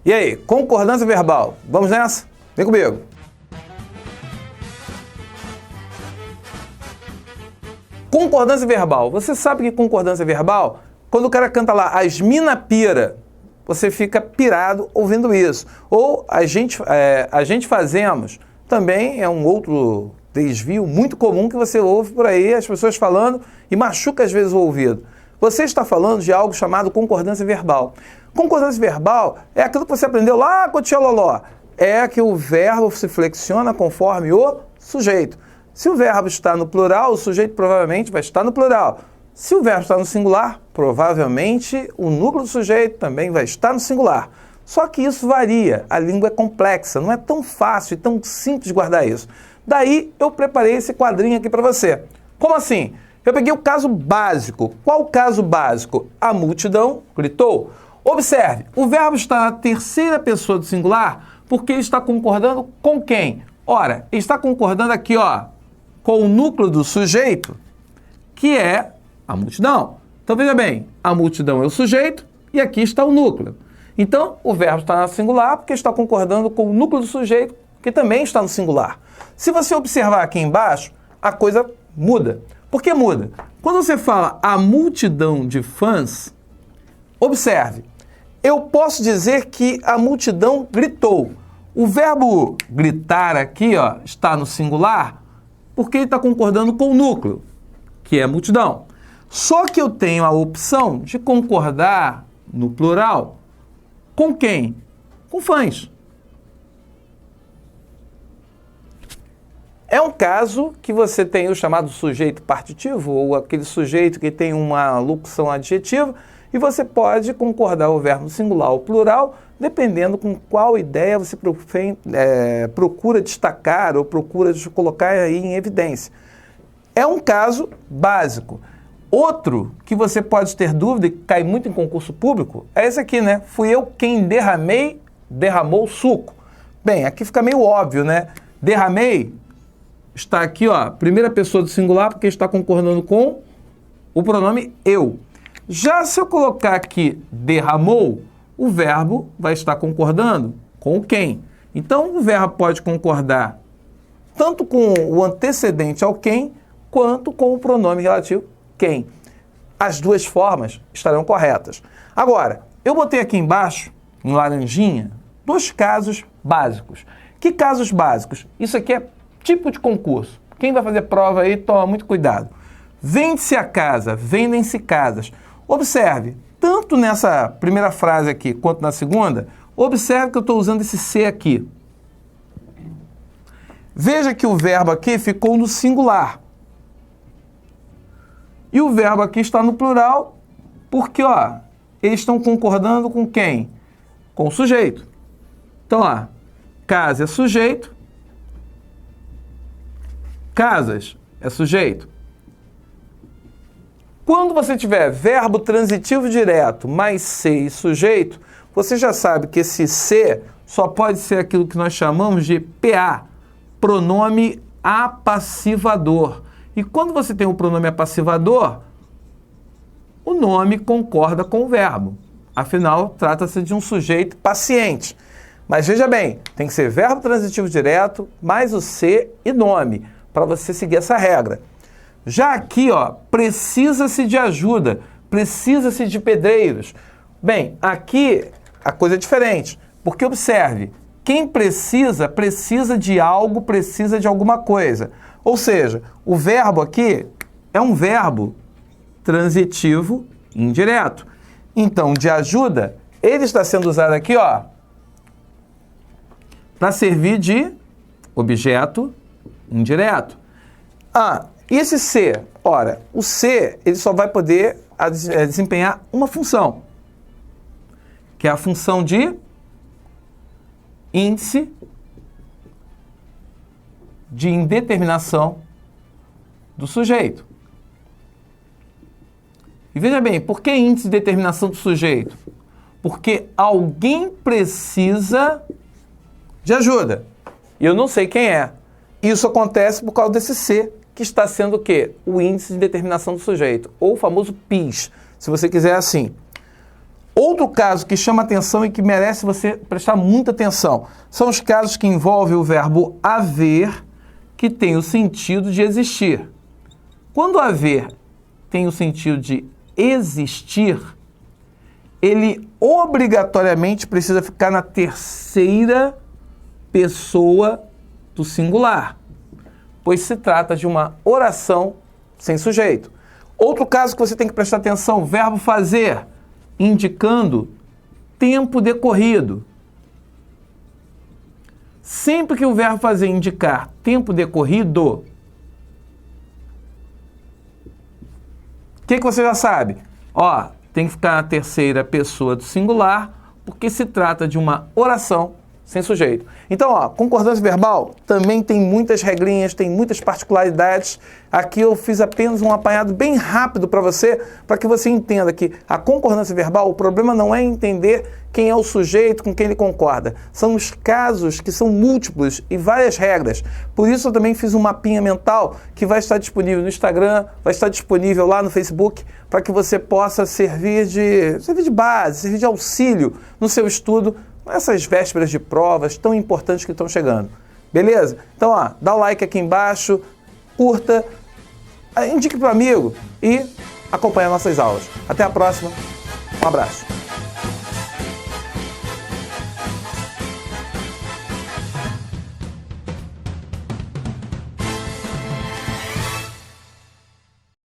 E aí, concordância verbal? Vamos nessa? Vem comigo. Concordância verbal. Você sabe que concordância verbal, quando o cara canta lá, as mina pira, você fica pirado ouvindo isso. Ou a gente fazemos, também é um outro desvio muito comum que você ouve por aí, as pessoas falando e machuca às vezes o ouvido. Você está falando de algo chamado concordância verbal. Concordância verbal é aquilo que você aprendeu lá com o tia Loló. É que o verbo se flexiona conforme o sujeito. Se o verbo está no plural, o sujeito provavelmente vai estar no plural. Se o verbo está no singular, provavelmente o núcleo do sujeito também vai estar no singular. Só que isso varia, a língua é complexa, não é tão fácil e tão simples de guardar isso. Daí eu preparei esse quadrinho aqui para você. Como assim? Eu peguei o caso básico. Qual o caso básico? A multidão gritou. Observe, o verbo está na terceira pessoa do singular porque ele está concordando com quem? Ora, ele está concordando aqui, ó, com o núcleo do sujeito, que é a multidão. Então, veja bem, a multidão é o sujeito e aqui está o núcleo. Então, o verbo está no singular porque está concordando com o núcleo do sujeito, que também está no singular. Se você observar aqui embaixo, a coisa muda. Por que muda? Quando você fala a multidão de fãs, observe, eu posso dizer que a multidão gritou. O verbo gritar aqui, ó, está no singular porque ele está concordando com o núcleo, que é a multidão. Só que eu tenho a opção de concordar no plural com quem? Com fãs. É um caso que você tem o chamado sujeito partitivo, ou aquele sujeito que tem uma locução adjetiva, e você pode concordar o verbo singular ou plural, dependendo com qual ideia você procura destacar ou procura colocar aí em evidência. É um caso básico. Outro que você pode ter dúvida e cai muito em concurso público é esse aqui, né? Fui eu quem derramou suco. Bem, aqui fica meio óbvio, né? Derramei está aqui, ó, primeira pessoa do singular porque está concordando com o pronome eu. Já se eu colocar aqui derramou, o verbo vai estar concordando com o quem. Então, o verbo pode concordar tanto com o antecedente ao quem, quanto com o pronome relativo quem. As duas formas estarão corretas. Agora, eu botei aqui embaixo, em laranjinha, dois casos básicos. Que casos básicos? Isso aqui é tipo de concurso. Quem vai fazer prova aí, toma muito cuidado. Vende-se a casa, vendem-se casas. Observe, tanto nessa primeira frase aqui, quanto na segunda, observe que eu estou usando esse se aqui. Veja que o verbo aqui ficou no singular. E o verbo aqui está no plural, porque, ó, eles estão concordando com quem? Com o sujeito. Então, ó, casa é sujeito, casas é sujeito. Quando você tiver verbo transitivo direto mais ser e sujeito, você já sabe que esse ser só pode ser aquilo que nós chamamos de PA, pronome apassivador. E quando você tem um pronome apassivador, o nome concorda com o verbo. Afinal, trata-se de um sujeito paciente. Mas veja bem, tem que ser verbo transitivo direto mais o ser e nome, para você seguir essa regra. Já aqui, ó, precisa-se de ajuda, precisa-se de pedreiros. Bem, aqui a coisa é diferente, porque observe, quem precisa, precisa de algo, precisa de alguma coisa. Ou seja, o verbo aqui é um verbo transitivo indireto. Então, de ajuda, ele está sendo usado aqui, ó, para servir de objeto indireto. E esse ser? Ora, o ser ele só vai poder desempenhar uma função, que é a função de índice de indeterminação do sujeito. E veja bem, por que índice de determinação do sujeito? Porque alguém precisa de ajuda. E eu não sei quem é. Isso acontece por causa desse ser, que está sendo o quê? O índice de determinação do sujeito, ou o famoso PIS, se você quiser assim. Outro caso que chama atenção e que merece você prestar muita atenção são os casos que envolvem o verbo haver, que tem o sentido de existir. Quando haver tem o sentido de existir, ele obrigatoriamente precisa ficar na terceira pessoa do singular, pois se trata de uma oração sem sujeito. Outro caso que você tem que prestar atenção, verbo fazer, indicando tempo decorrido. Sempre que o verbo fazer indicar tempo decorrido, o que você já sabe? Ó, tem que ficar na terceira pessoa do singular, porque se trata de uma oração sem sujeito. Então, ó, concordância verbal também tem muitas regrinhas, tem muitas particularidades. Aqui eu fiz apenas um apanhado bem rápido para que você entenda que a concordância verbal, o problema não é entender quem é o sujeito com quem ele concorda. São os casos que são múltiplos e várias regras. Por isso eu também fiz um mapinha mental que vai estar disponível no Instagram, vai estar disponível lá no Facebook, para que você possa servir de base, servir de auxílio no seu estudo, essas vésperas de provas tão importantes que estão chegando. Beleza? Então, ó, dá o like aqui embaixo, curta, indique para o amigo e acompanhe nossas aulas. Até a próxima. Um abraço.